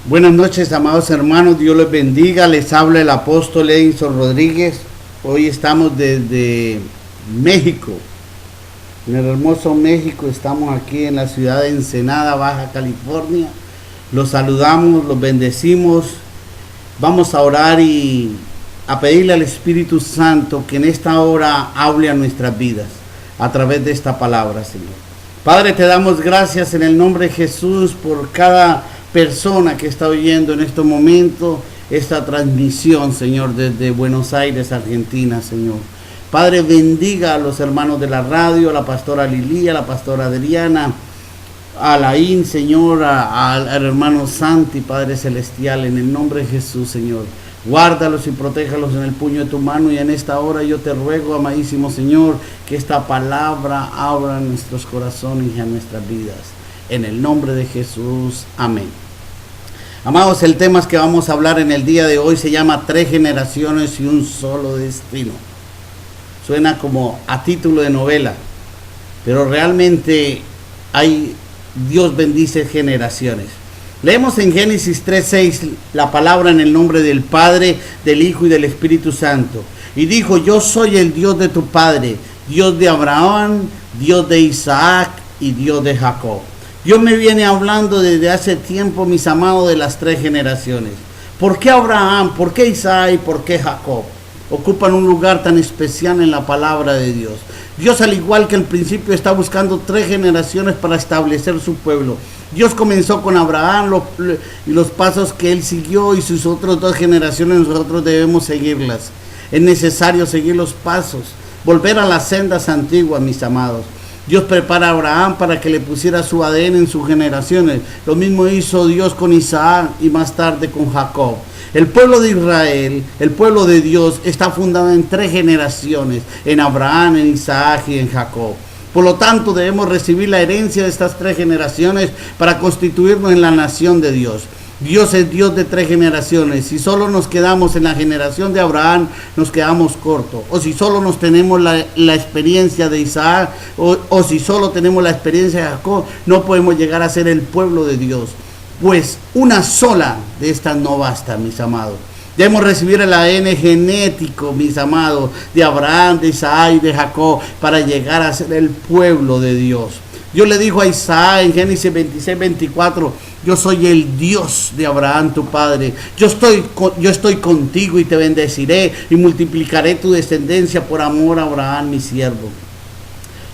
Buenas noches, amados hermanos, Dios les bendiga. Les habla el apóstol Edinson Rodríguez. Hoy estamos desde México, en el hermoso México. Estamos aquí en la ciudad de Ensenada, Baja California. Los saludamos, los bendecimos. Vamos a orar y a pedirle al Espíritu Santo que en esta hora hable a nuestras vidas a través de esta palabra, Señor. Padre, te damos gracias en el nombre de Jesús por cada persona que está oyendo en este momento esta transmisión, Señor, desde Buenos Aires, Argentina, Señor. Padre, bendiga a los hermanos de la radio, a la pastora Lili, a la pastora Adriana, a Laín, Señor, al hermano Santi, Padre Celestial, en el nombre de Jesús, Señor. Guárdalos y protéjalos en el puño de tu mano, y en esta hora yo te ruego, amadísimo Señor, que esta palabra abra en nuestros corazones y en nuestras vidas. En el nombre de Jesús, amén. Amados, el tema que vamos a hablar en el día de hoy se llama 3 generaciones y un solo destino. Suena como a título de novela, pero realmente Dios bendice generaciones. Leemos en Génesis 3:6 la palabra en el nombre del Padre, del Hijo y del Espíritu Santo. Y dijo: yo soy el Dios de tu padre, Dios de Abraham, Dios de Isaac y Dios de Jacob. Dios me viene hablando desde hace tiempo, mis amados, de las 3 generaciones. ¿Por qué Abraham? ¿Por qué Isaac? ¿Y por qué Jacob? Ocupan un lugar tan especial en la palabra de Dios. Dios, al igual que al principio, está buscando 3 generaciones para establecer su pueblo. Dios comenzó con Abraham y los pasos que él siguió, y sus otras 2 generaciones nosotros debemos seguirlas. Es necesario seguir los pasos, volver a las sendas antiguas, mis amados. Dios prepara a Abraham para que le pusiera su ADN en sus generaciones. Lo mismo hizo Dios con Isaac y más tarde con Jacob. El pueblo de Israel, el pueblo de Dios, está fundado en 3 generaciones: en Abraham, en Isaac y en Jacob. Por lo tanto, debemos recibir la herencia de estas 3 generaciones para constituirnos en la nación de Dios. Dios es Dios de 3 generaciones. Si solo nos quedamos en la generación de Abraham, nos quedamos cortos. O si solo nos tenemos la experiencia de Isaac, o si solo tenemos la experiencia de Jacob, no podemos llegar a ser el pueblo de Dios. Pues una sola de estas no basta, mis amados. Debemos recibir el ADN genético, mis amados, de Abraham, de Isaac y de Jacob, para llegar a ser el pueblo de Dios. Dios le dijo a Isaac en Génesis 26:24: yo soy el Dios de Abraham tu padre. Yo estoy contigo y te bendeciré y multiplicaré tu descendencia por amor a Abraham mi siervo.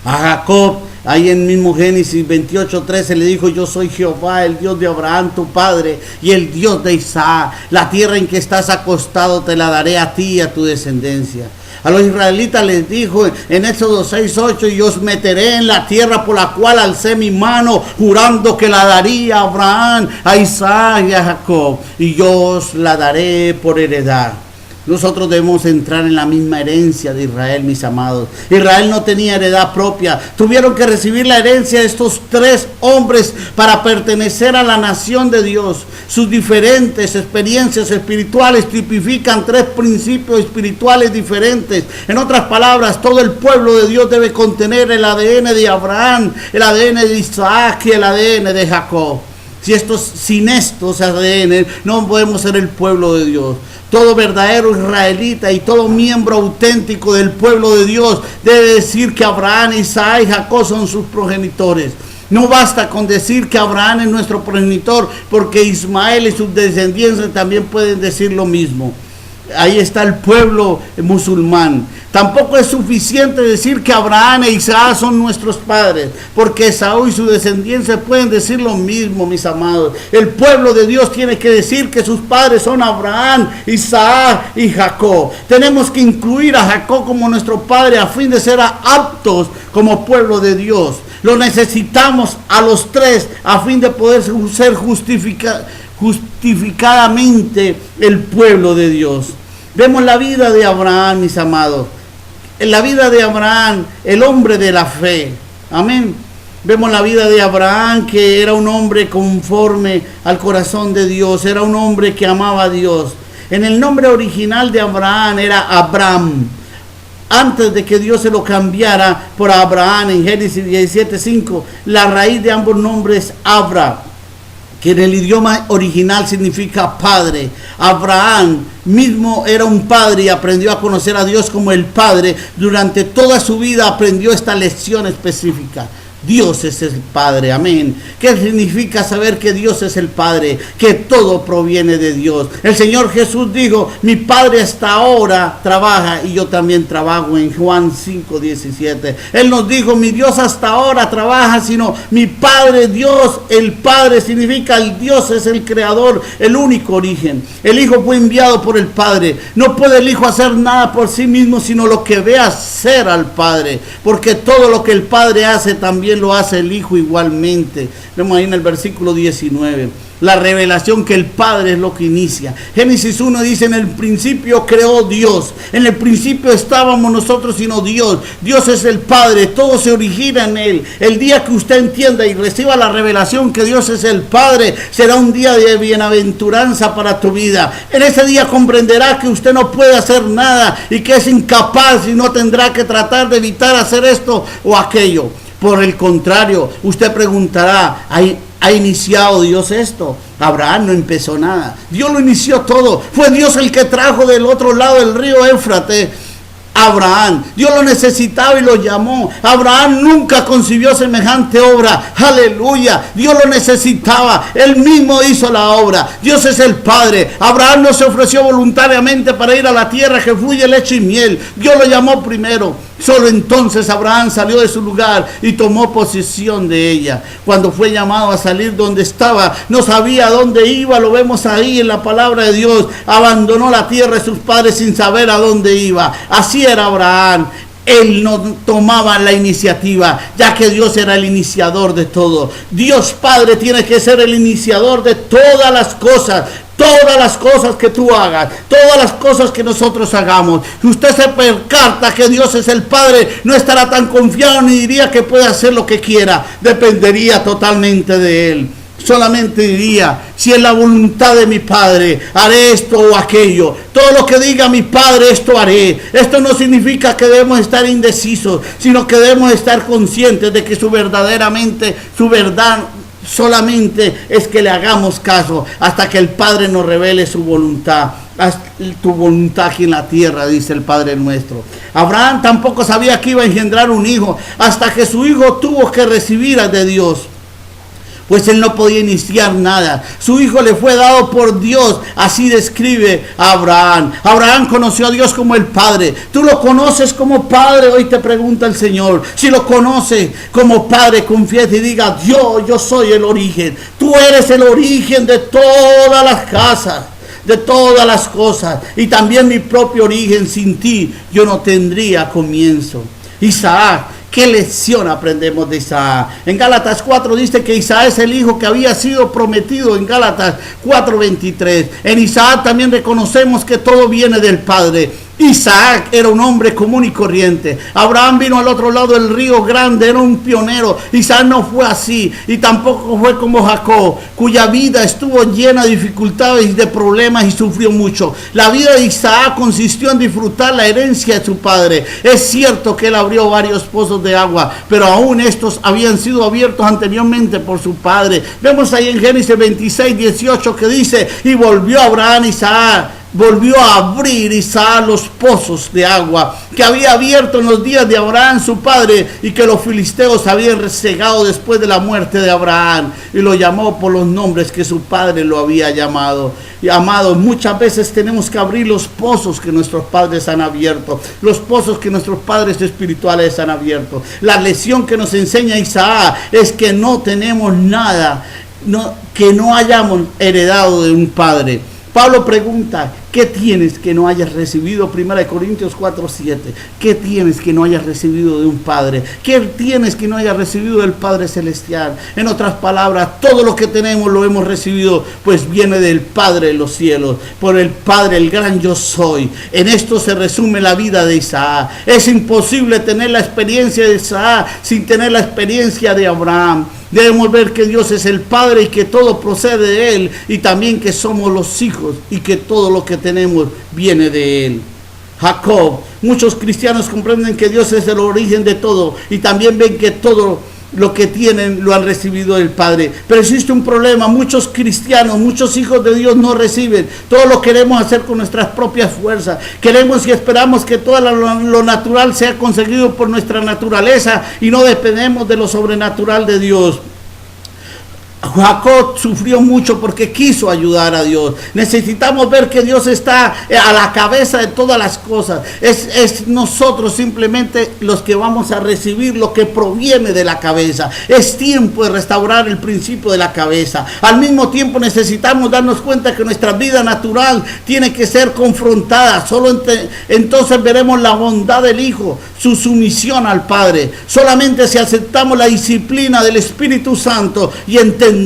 A Jacob, ahí en mismo Génesis 28:13, le dijo: yo soy Jehová, el Dios de Abraham tu padre y el Dios de Isaac. La tierra en que estás acostado te la daré a ti y a tu descendencia. A los israelitas les dijo en Éxodo 6:8: y os meteré en la tierra por la cual alcé mi mano, jurando que la daría a Abraham, a Isaac y a Jacob, y yo os la daré por heredad. Nosotros debemos entrar en la misma herencia de Israel, mis amados. Israel no tenía heredad propia. Tuvieron que recibir la herencia de estos 3 hombres para pertenecer a la nación de Dios. Sus diferentes experiencias espirituales tipifican 3 principios espirituales diferentes. En otras palabras, todo el pueblo de Dios debe contener el ADN de Abraham, el ADN de Isaac y el ADN de Jacob. Sin estos ADN no podemos ser el pueblo de Dios. Todo verdadero israelita y todo miembro auténtico del pueblo de Dios debe decir que Abraham, Isaac y Jacob son sus progenitores. No basta con decir que Abraham es nuestro progenitor, porque Ismael y sus descendientes también pueden decir lo mismo. Ahí está el pueblo musulmán. Tampoco es suficiente decir que Abraham e Isaac son nuestros padres, porque Esaú y su descendencia pueden decir lo mismo, mis amados. El pueblo de Dios tiene que decir que sus padres son Abraham, Isaac y Jacob. Tenemos que incluir a Jacob como nuestro padre a fin de ser aptos como pueblo de Dios. Lo necesitamos a los 3 a fin de poder ser justificadamente el pueblo de Dios. Vemos la vida de Abraham, mis amados. En la vida de Abraham, el hombre de la fe. Amén. Vemos la vida de Abraham, que era un hombre conforme al corazón de Dios. Era un hombre que amaba a Dios. En el nombre original de Abraham era Abram. Antes de que Dios se lo cambiara por Abraham en Génesis 17:5, la raíz de ambos nombres Abra. que en el idioma original significa padre. Abraham mismo era un padre y aprendió a conocer a Dios como el Padre. Durante toda su vida aprendió esta lección específica. Dios es el Padre, amén. ¿Qué significa saber que Dios es el Padre? Que todo proviene de Dios. El Señor Jesús dijo, mi Padre hasta ahora trabaja y yo también trabajo, en Juan 5:17. Él nos dijo, mi Dios hasta ahora trabaja, sino mi Padre, Dios, el Padre significa el Dios es el Creador, el único origen. El Hijo fue enviado por el Padre. No puede el Hijo hacer nada por sí mismo, sino lo que ve hacer al Padre, porque todo lo que el Padre hace también lo hace el Hijo igualmente. Vemos ahí en el versículo 19. La revelación que el Padre es lo que inicia. Génesis 1 dice, en el principio creó Dios. En el principio estábamos nosotros sino Dios. Dios es el Padre, todo se origina en Él. El día que usted entienda y reciba la revelación que Dios es el Padre, será un día de bienaventuranza para tu vida. En ese día comprenderá que usted no puede hacer nada y que es incapaz y no tendrá que tratar de evitar hacer esto o aquello. Por el contrario, usted preguntará, ¿ha iniciado Dios esto? Abraham no empezó nada. Dios lo inició todo. Fue Dios el que trajo del otro lado del río Éufrates Abraham. Dios lo necesitaba y lo llamó. Abraham nunca concibió semejante obra. Aleluya. Dios lo necesitaba. Él mismo hizo la obra. Dios es el Padre. Abraham no se ofreció voluntariamente para ir a la tierra que fluye leche y miel. Dios lo llamó primero. Solo entonces Abraham salió de su lugar y tomó posesión de ella. Cuando fue llamado a salir donde estaba, no sabía a dónde iba. Lo vemos ahí en la palabra de Dios. Abandonó la tierra de sus padres sin saber a dónde iba. Así era Abraham. Él no tomaba la iniciativa, ya que Dios era el iniciador de todo. Dios Padre tiene que ser el iniciador de todas las cosas. Todas las cosas que tú hagas, todas las cosas que nosotros hagamos. Si usted se percata que Dios es el Padre, no estará tan confiado ni diría que puede hacer lo que quiera. Dependería totalmente de Él. Solamente diría, si es la voluntad de mi Padre, haré esto o aquello. Todo lo que diga mi Padre, esto haré. Esto no significa que debemos estar indecisos, sino que debemos estar conscientes de que su verdad solamente es que le hagamos caso hasta que el Padre nos revele su voluntad. Haz tu voluntad aquí en la tierra, dice el Padre nuestro. Abraham tampoco sabía que iba a engendrar un hijo hasta que su hijo tuvo que recibir de Dios, pues él no podía iniciar nada. Su hijo le fue dado por Dios. Así describe a Abraham. Abraham conoció a Dios como el Padre. ¿Tú lo conoces como Padre? Hoy te pregunta el Señor. Si lo conoces como Padre, confiesa y diga, yo soy el origen. Tú eres el origen de todas las casas, de todas las cosas. Y también mi propio origen. Sin ti yo no tendría comienzo. Isaac. ¿Qué lección aprendemos de Isaac? En Gálatas 4 dice que Isaac es el hijo que había sido prometido en Gálatas 4:23. En Isaac también reconocemos que todo viene del Padre. Isaac era un hombre común y corriente. Abraham vino al otro lado del río Grande, era un pionero. Isaac no fue así y tampoco fue como Jacob, cuya vida estuvo llena de dificultades y de problemas y sufrió mucho. La vida de Isaac consistió en disfrutar la herencia de su padre. Es cierto que él abrió varios pozos de agua, pero aún estos habían sido abiertos anteriormente por su padre. Vemos ahí en Génesis 26:18 que dice, y volvió volvió a abrir Isaac los pozos de agua que había abierto en los días de Abraham su padre y que los filisteos habían resegado después de la muerte de Abraham, y lo llamó por los nombres que su padre lo había llamado. Y amados, muchas veces tenemos que abrir los pozos que nuestros padres han abierto, los pozos que nuestros padres espirituales han abierto. La lección que nos enseña Isaac es que no tenemos nada que no hayamos heredado de un padre. Pablo pregunta, ¿qué tienes que no hayas recibido? 1 Corintios 4:7. ¿Qué tienes que no hayas recibido de un Padre? ¿Qué tienes que no hayas recibido del Padre Celestial? En otras palabras, todo lo que tenemos lo hemos recibido, pues viene del Padre de los cielos, por el Padre, el gran yo soy. En esto se resume la vida de Isaac. Es imposible tener la experiencia de Isaac sin tener la experiencia de Abraham. Debemos ver que Dios es el Padre y que todo procede de Él, y también que somos los hijos y que todo lo que tenemos viene de Él. Jacob. Muchos cristianos comprenden que Dios es el origen de todo y también ven que todo lo que tienen lo han recibido del Padre. Pero existe un problema: muchos cristianos, muchos hijos de Dios no reciben. Todo lo queremos hacer con nuestras propias fuerzas. Queremos y esperamos que todo lo natural sea conseguido por nuestra naturaleza y no dependemos de lo sobrenatural de Dios. Jacob sufrió mucho porque quiso ayudar a Dios. Necesitamos ver que Dios está a la cabeza de todas las cosas. Es nosotros simplemente los que vamos a recibir lo que proviene de la cabeza. Es tiempo de restaurar el principio de la cabeza. Al mismo tiempo necesitamos darnos cuenta que nuestra vida natural tiene que ser confrontada. Solo entonces veremos la bondad del Hijo, su sumisión al Padre. Solamente si aceptamos la disciplina del Espíritu Santo y entendemos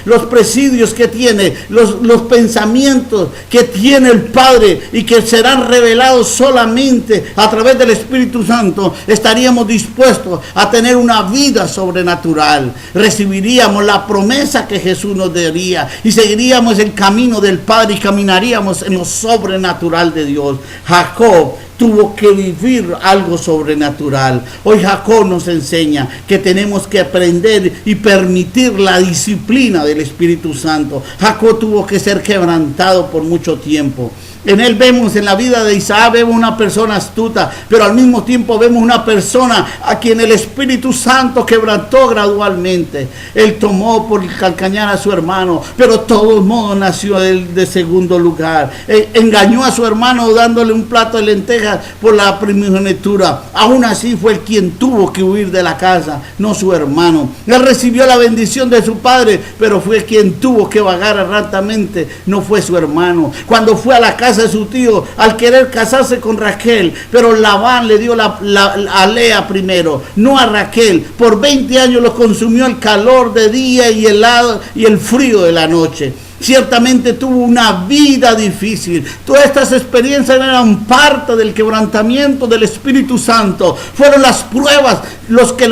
los presidios que tiene, los pensamientos que tiene el Padre y que serán revelados solamente a través del Espíritu Santo, estaríamos dispuestos a tener una vida sobrenatural. Recibiríamos la promesa que Jesús nos daría y seguiríamos el camino del Padre y caminaríamos en lo sobrenatural de Dios. Jacob tuvo que vivir algo sobrenatural. Hoy Jacob nos enseña que tenemos que aprender y permitir la disciplina del Espíritu Santo. Jacob tuvo que ser quebrantado por mucho tiempo. En él vemos, en la vida de Isaac, vemos una persona astuta, pero al mismo tiempo vemos una persona a quien el Espíritu Santo quebrantó gradualmente. Él tomó por calcañar a su hermano, pero de todos modos nació él de segundo lugar. Engañó a su hermano dándole un plato de lentejas por la primogenitura. Aún así fue él quien tuvo que huir de la casa, no su hermano. Él recibió la bendición de su padre, pero fue quien tuvo que vagar errantamente, no fue su hermano. Cuando fue a la casa de su tío, al querer casarse con Raquel, pero Labán le dio a Lea primero, no a Raquel. Por 20 años lo consumió el calor de día y el frío de la noche. Ciertamente tuvo una vida difícil. Todas estas experiencias eran parte del quebrantamiento del Espíritu Santo. Fueron las pruebas los que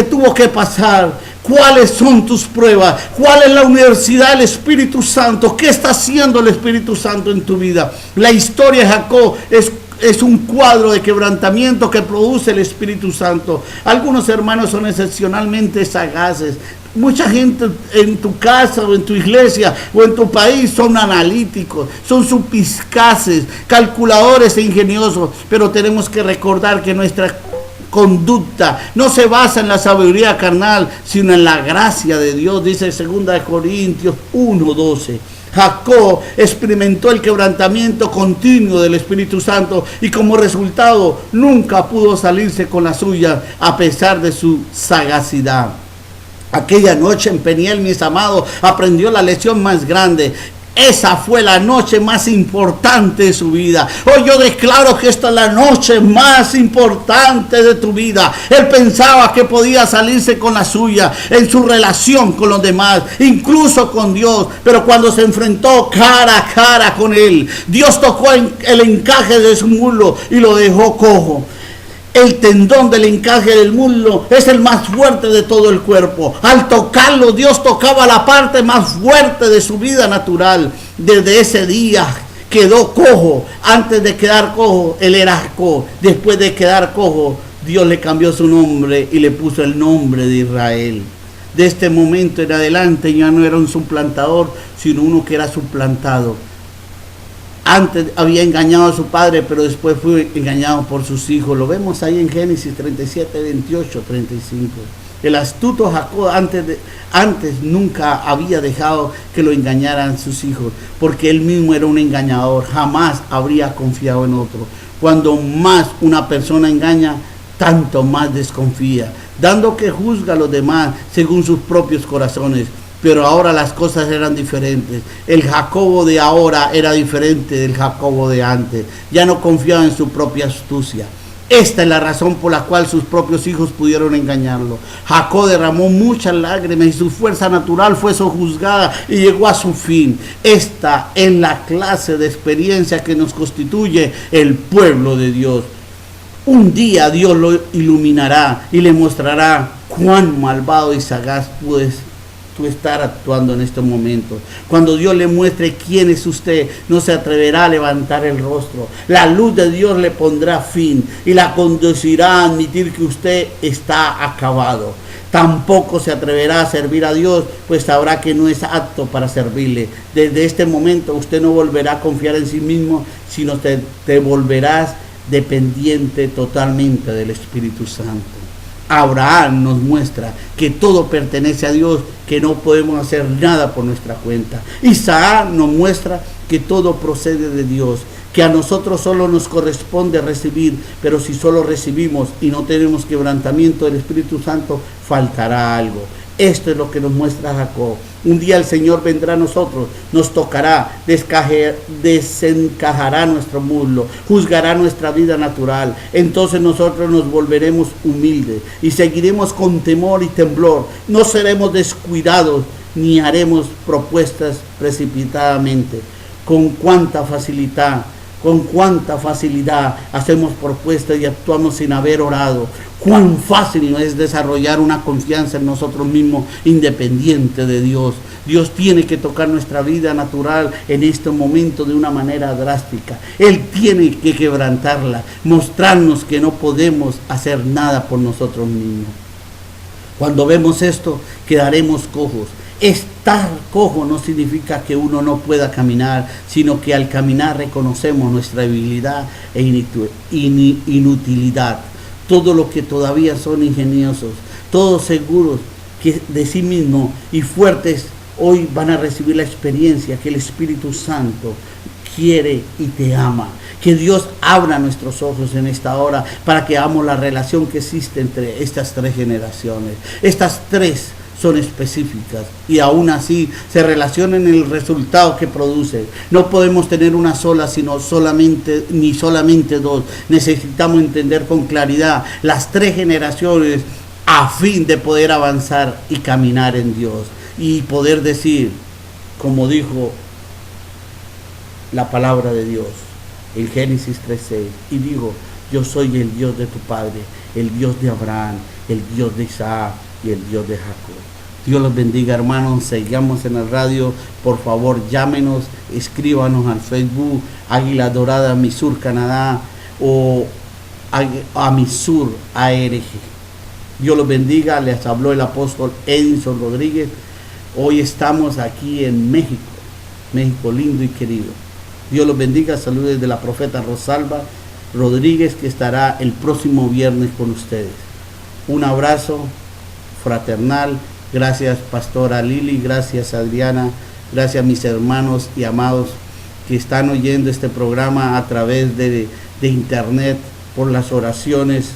tuvo que pasar. ¿Cuáles son tus pruebas? ¿Cuál es la universidad del Espíritu Santo? ¿Qué está haciendo el Espíritu Santo en tu vida? La historia de Jacob es un cuadro de quebrantamiento que produce el Espíritu Santo. Algunos hermanos son excepcionalmente sagaces. Mucha gente en tu casa o en tu iglesia o en tu país son analíticos, son suspicaces, calculadores e ingeniosos, pero tenemos que recordar que nuestra conducta no se basa en la sabiduría carnal, sino en la gracia de Dios. Dice 2 Corintios 1:12. Jacob experimentó el quebrantamiento continuo del Espíritu Santo y como resultado nunca pudo salirse con la suya a pesar de su sagacidad. Aquella noche en Peniel, mis amados, aprendió la lección más grande. Esa fue la noche más importante de su vida. Hoy yo declaro que esta es la noche más importante de tu vida. Él pensaba que podía salirse con la suya en su relación con los demás, incluso con Dios. Pero cuando se enfrentó cara a cara con él, Dios tocó el encaje de su muslo y lo dejó cojo. El tendón del encaje del muslo es el más fuerte de todo el cuerpo. Al tocarlo, Dios tocaba la parte más fuerte de su vida natural. Desde ese día quedó cojo. Antes de quedar cojo, él era Jacob. Después de quedar cojo, Dios le cambió su nombre y le puso el nombre de Israel. De este momento en adelante ya no era un suplantador, sino uno que era suplantado. Antes había engañado a su padre, pero después fue engañado por sus hijos. Lo vemos ahí en Génesis 37, 28, 35. El astuto Jacob antes nunca había dejado que lo engañaran sus hijos, porque él mismo era un engañador. Jamás habría confiado en otro. Cuando más una persona engaña, tanto más desconfía, dando que juzga a los demás según sus propios corazones. Pero ahora las cosas eran diferentes. El Jacobo de ahora era diferente del Jacobo de antes. Ya no confiaba en su propia astucia. Esta es la razón por la cual sus propios hijos pudieron engañarlo. Jacob derramó muchas lágrimas y su fuerza natural fue sojuzgada y llegó a su fin. Esta es la clase de experiencia que nos constituye el pueblo de Dios. Un día Dios lo iluminará y le mostrará cuán malvado y sagaz tú estar actuando en estos momentos. Cuando Dios le muestre quién es usted, no se atreverá a levantar el rostro. La luz de Dios le pondrá fin y la conducirá a admitir que usted está acabado. Tampoco se atreverá a servir a Dios, pues sabrá que no es apto para servirle. Desde este momento usted no volverá a confiar en sí mismo, sino te volverás dependiente totalmente del Espíritu Santo. Abraham nos muestra que todo pertenece a Dios, que no podemos hacer nada por nuestra cuenta. Isaac nos muestra que todo procede de Dios, que a nosotros solo nos corresponde recibir, pero si solo recibimos y no tenemos quebrantamiento del Espíritu Santo, faltará algo. Esto es lo que nos muestra Jacob. Un día el Señor vendrá a nosotros, nos tocará, desencajará nuestro muslo, juzgará nuestra vida natural. Entonces nosotros nos volveremos humildes y seguiremos con temor y temblor. No seremos descuidados ni haremos propuestas precipitadamente. Con cuánta facilidad hacemos propuestas y actuamos sin haber orado. Cuán fácil es desarrollar una confianza en nosotros mismos independiente de Dios. Dios tiene que tocar nuestra vida natural en este momento de una manera drástica. Él tiene que quebrantarla, mostrarnos que no podemos hacer nada por nosotros mismos. Cuando vemos esto, quedaremos cojos. Estar cojo no significa que uno no pueda caminar, sino que al caminar reconocemos nuestra debilidad e inutilidad. Todo lo que todavía son ingeniosos, todos seguros que de sí mismos y fuertes, hoy van a recibir la experiencia que el Espíritu Santo quiere y te ama. Que Dios abra nuestros ojos en esta hora para que veamos la relación que existe entre estas tres generaciones. Estas tres son específicas y aún así se relacionan en el resultado que producen. No podemos tener una sola, sino solamente dos. Necesitamos entender con claridad las tres generaciones a fin de poder avanzar y caminar en Dios y poder decir, como dijo la palabra de Dios en Génesis 3:6, y digo, yo soy el Dios de tu padre, el Dios de Abraham, el Dios de Isaac y el Dios de Jacob. Dios los bendiga, hermanos. Sigamos en la radio. Por favor, llámenos, escríbanos al Facebook Águila Dorada Misur Canadá o a Misur ARG. Dios los bendiga. Les habló el apóstol Edinson Rodríguez. Hoy estamos aquí en México, México lindo y querido. Dios los bendiga. Saludos de la profeta Rosalba Rodríguez, que estará el próximo viernes con ustedes. Un abrazo fraternal. Gracias, pastora Lili, gracias, Adriana, gracias, mis hermanos y amados que están oyendo este programa a través de internet, por las oraciones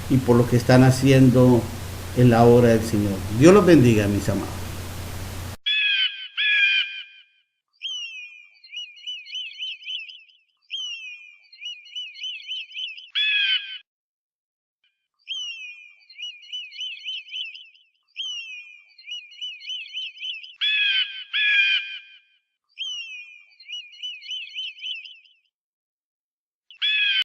y por lo que están haciendo en la obra del Señor. Dios los bendiga, mis amados.